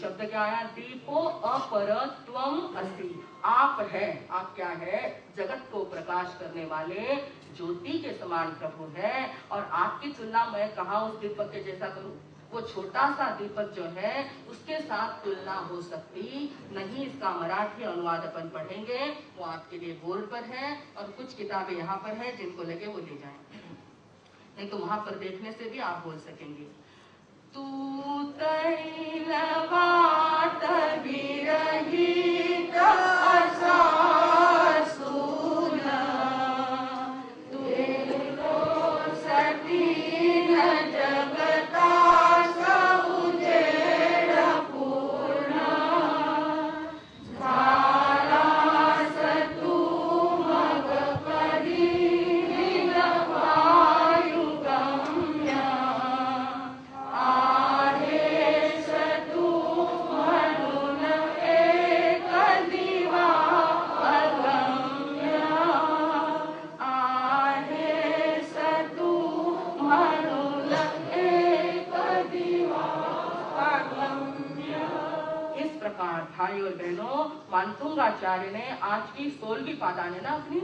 शब्द क्या आया, दीपो अपरत्वम अस्ति, आप है, आप क्या है, जगत को प्रकाश करने वाले ज्योति के समान प्रभु है। और आपकी तुलना मैं कहा उस दीपक के जैसा करूं, वो छोटा सा दीपक जो है उसके साथ तुलना हो सकती नहीं। इसका मराठी अनुवाद अपन पढ़ेंगे, वो आपके लिए बोर्ड पर है और कुछ किताबें यहाँ पर है, जिनको लगे वो ले जाएं, नहीं तो वहां पर देखने से भी आप बोल सकेंगे। तू तैलवात विरहित असासून, तू तो सतीन जगता सउजेड़ पूर्ण, धारास तू मग करीन वायु गम्य, आहेश तू म्हणून एक दिवा अगम्य, आहेश तू म्हणून एक दिवा अगम्य। इस प्रकार भाई और बहनों, मानतुंगाचार्य ने आज की 16वीं पादान है ना, अपनी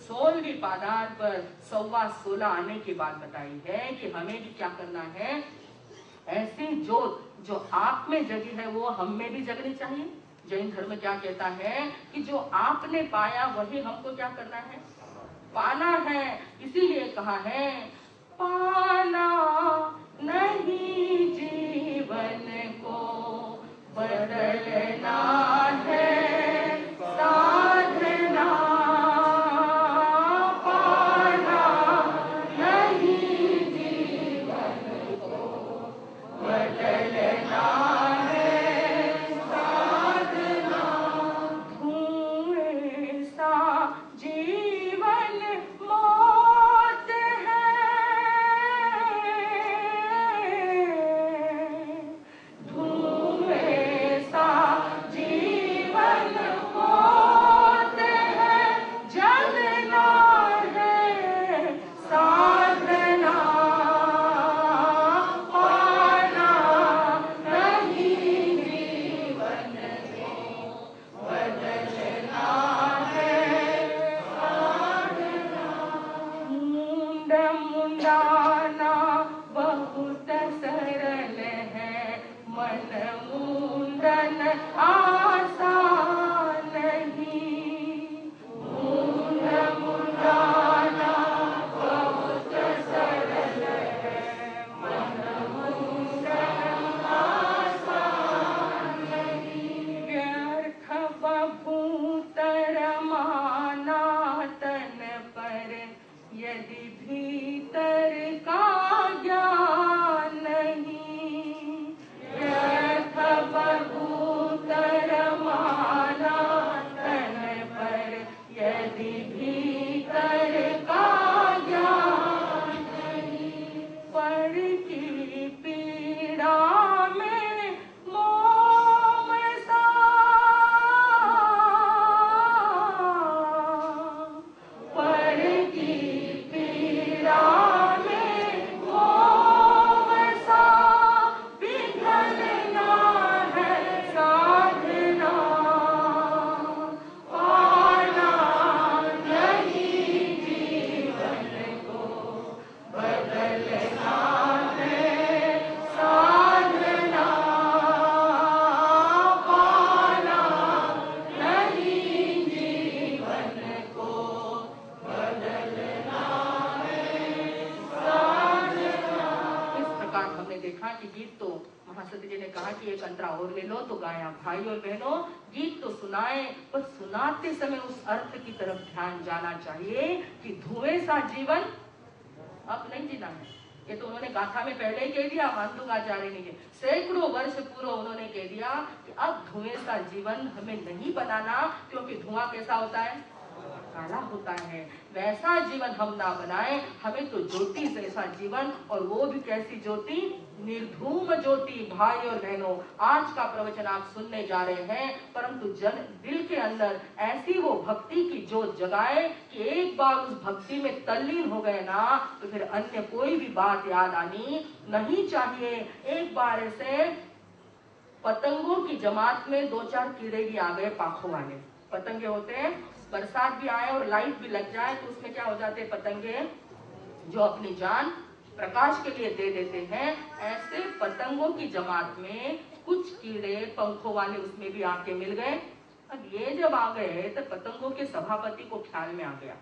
16वीं पादान पर 16.15 आने की बात बताई है कि हमें भी क्या करना है, ऐसी ज्योत जो आप में जगी है वो हम में भी जगनी चाहिए। जैन धर्म क्या कहता है कि जो आपने पाया वही हमको क्या करना है, पाना है। इसीलिए कहा है, पाना नहीं जीवन को बदलना है साधना, पाना नहीं जीवन को बदलना है साधना, धुएं सा जीवन मौत है, धुएं सा जीवन मौत है, जलना है साधना, पाना नहीं जीवन को बदलना है साधना, मुंड मुंडाना बहुत सरल है, मन मुंडन आसान नहीं, मुंड मुंडाना बहुत सरल है, मन मुंडन आसान नहीं, व्यर्थ बभूतर माना तन पर, यदि भीतर का ज्ञान नहीं, व्यर्थ बभूतर माना तन पर, यदि भीतर का ज्ञान नहीं, पर की पीड़ा में मोम सा, पर की पीड़ा में मोम सा, पिघलना है साधना, पाना नहीं जीवन को बदलना है साधना, पाना नहीं जीवन को बदलना है साधना। इस प्रकार हमने देखा कि गीत तो महासती जी ने कहा कि एक अंतरा और ले लो तो गाया। भाई और बहनों, गीत तो सुनाए, पर सुनाते समय उस अर्थ की तरफ ध्यान जाना चाहिए कि धुएं सा जीवन अब नहीं जीना है। ये तो उन्होंने गाथा में पहले ही कह दिया, मानतुंगाचार्य ने सैकड़ों वर्ष पूर्व उन्होंने कह दिया कि अब धुएं सा जीवन हमें नहीं बनाना, क्योंकि धुआं कैसा होता है, काला होता है। वैसा जीवन हम ना बनाए, हमें तो ज्योति जैसा जीवन, और वो भी कैसी ज्योति, निर्धूम ज्योति। भाई और बहनों, आज का प्रवचन आप सुनने जा रहे हैं, परंतु जन दिल के अंदर ऐसी वो भक्ति की ज्योत जगाए कि एक बार उस भक्ति में तल्लीन हो गए ना, तो फिर अन्य कोई भी बात याद आनी नहीं चाहिए। एक बार ऐसे पतंगों की जमात में 2-4 कीड़े भी आ गए, पाखों वाले पतंगे होते हैं। बरसात भी आए और लाइट भी लग जाए तो उसमें क्या हो जाते हैं पतंगे, जो अपनी जान प्रकाश के लिए दे देते हैं। ऐसे पतंगों की जमात में कुछ कीड़े पंखों वाले उसमें भी आके मिल गए। अब ये जब आ गए तो पतंगों के सभापति को ख्याल में आ गया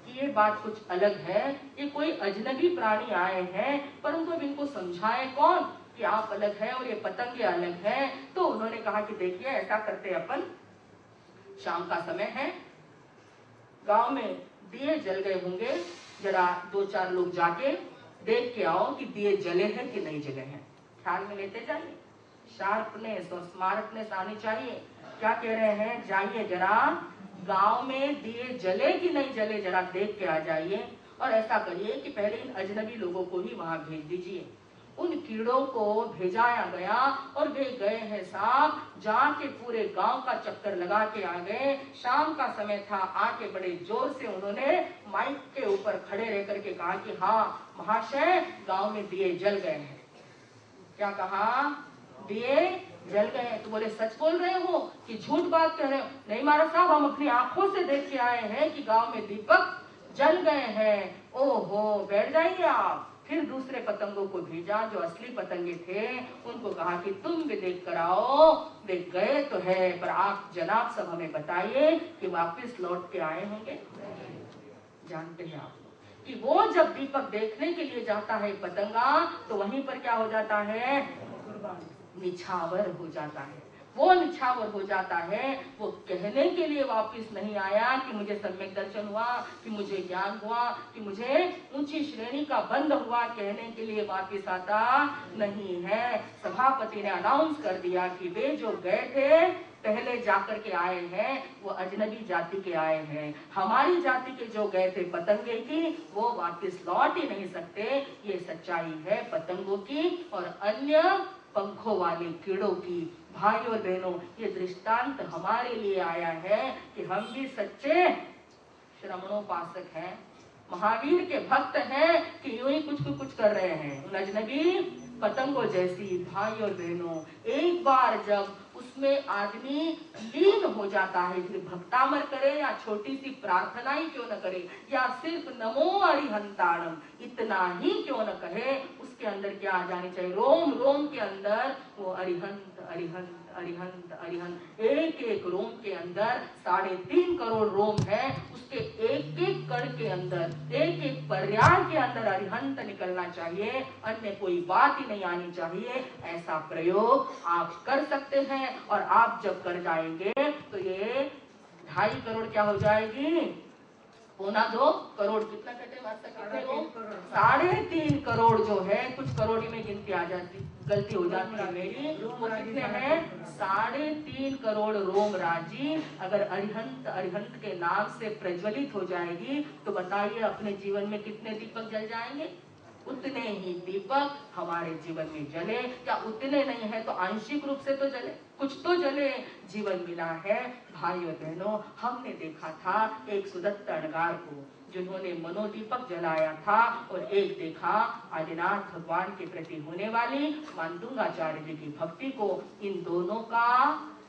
कि ये बात कुछ अलग है, ये कोई अजनबी प्राणी आए हैं, परंतु अब इनको समझाए कौन कि आप अलग है और ये पतंगे अलग है। तो उन्होंने कहा कि देखिए ऐसा करते अपन, शाम का समय है, गांव में दिए जल गए होंगे, जरा 2-4 लोग जाके देख के आओ कि दिए जले हैं कि नहीं जले हैं। ख्याल में लेते जाइए, शार्पनेस और स्मार्टनेस आनी चाहिए। क्या कह रहे हैं, जाइए जरा गांव में दिए जले कि नहीं जले जरा देख के आ जाइए। और ऐसा करिए कि पहले इन अजनबी लोगों को ही वहां भेज दीजिए। उन कीड़ों को भेजाया गया और वे गए हैं साहब, जाके पूरे गांव का चक्कर लगा के आ गए। शाम का समय था, आके बड़े जोर से उन्होंने माइक के ऊपर खड़े रह करके कहा कि हाँ महाशय, गांव में दिए जल गए हैं। क्या कहा, दिए जल गए हैं। तो बोले सच बोल रहे हो कि झूठ बात कह रहे हो? नहीं महाराज साहब, हम अपनी आंखों से देख के आए हैं कि गांव में दीपक जल गए हैं। ओहो, बैठ जाइए आप। फिर दूसरे पतंगों को भेजा जो असली पतंगे थे, उनको कहा कि तुम भी देख कर आओ। वे गए तो है, पर आप जनाब सब हमें बताइए कि वापस लौट के आए होंगे? जानते हैं आप कि वो जब दीपक देखने के लिए जाता है पतंगा, तो वहीं पर क्या हो जाता है, निछावर हो जाता है। वो निछावर हो जाता है, वो कहने के लिए वापस नहीं आया कि मुझे सम्यक दर्शन हुआ, कि मुझे ज्ञान हुआ, कि मुझे ऊंची श्रेणी का बंद हुआ, कहने के लिए वापस आता नहीं है। सभापति ने अनाउंस कर दिया कि वे जो गए थे पहले जाकर के आए हैं, वो अजनबी जाति के आए हैं। हमारी जाति के जो गए थे पतंगे की, वो वापस लौट ही नहीं सकते। ये सच्चाई है पतंगों की और अन्य पंखों वाले कीड़ों की। भाई और बहनों, ये दृष्टांत हमारे लिए आया है कि हम भी सच्चे श्रमणोपासक हैं, महावीर के भक्त हैं कि यूं ही कुछ कर रहे हैं उन अजनबी पतंगों जैसी। भाई और बहनों, एक बार जब उसमें आदमी लीन हो जाता है, फिर भक्तामर करे या छोटी सी प्रार्थना ही क्यों न करे, या सिर्फ नमो अरिहंताणम इतना ही क्यों न कहे, उसके अंदर क्या आ जानी चाहिए, रोम रोम के अंदर वो अरिहंत अरिहंत अरिहंत अरिहंत। एक एक रोम के अंदर 3.5 करोड़ रोम है, उसके एक एक कण के अंदर, एक एक पर्याय के अंदर अरिहंत निकलना चाहिए, अन्य कोई बात ही नहीं आनी चाहिए। ऐसा प्रयोग आप कर सकते हैं और आप जब कर जाएंगे तो ये 2.5 करोड़ क्या हो जाएगी, 1.25 करोड़, कितना कहते हैं 3.5 करोड़ जो है, कुछ करोड़ी में गिनती आ जाती, गलती हो जाती है मेरी, वो कितने हैं 3.5 करोड़ रोम राजी अगर अरिहंत अरिहंत के नाम से प्रज्वलित हो जाएगी, तो बताइए अपने जीवन में कितने दीपक जल जाएंगे। उतने ही दीपक हमारे जीवन में जले, या उतने नहीं है तो आंशिक रूप से तो जले, कुछ तो जले। जीवन मिला है भाइयों बहनों, हमने देखा था एक सुदत्त अणगार को जिन्होंने मनोदीपक जलाया था, और एक देखा आदिनाथ भगवान के प्रति होने वाली मानदुंगाचार्य जी की भक्ति को। इन दोनों का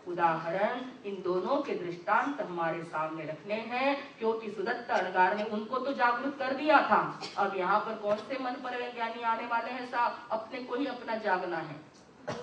उदाहरण, इन दोनों के दृष्टांत हमारे सामने रखने हैं, क्योंकि सुदत्त अणगार ने उनको तो जागरूक कर दिया था। अब यहाँ पर कौन से मन पर ज्ञानी आने वाले हैं साहब, अपने को ही अपना जागना है।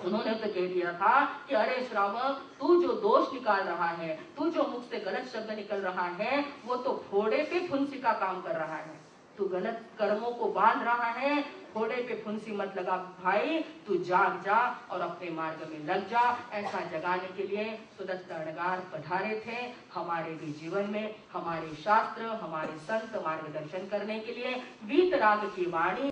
उन्होंने तो कह दिया था कि अरे श्रावक, तू जो दोष निकाल रहा है, तू जो मुख से गलत शब्द निकल रहा है, वो तो फोड़े पे फुंसी का काम कर रहा है। तू गलत कर्मों को बांध रहा है, फोड़े पे फुंसी मत लगा भाई, तू जाग जा और अपने मार्ग में लग जा। ऐसा जगाने के लिए सुदत्त अणगार पधारे थे हमारे भी जीवन में। हमारे शास्त्र, हमारे संत मार्गदर्शन करने के लिए वीतराग की वाणी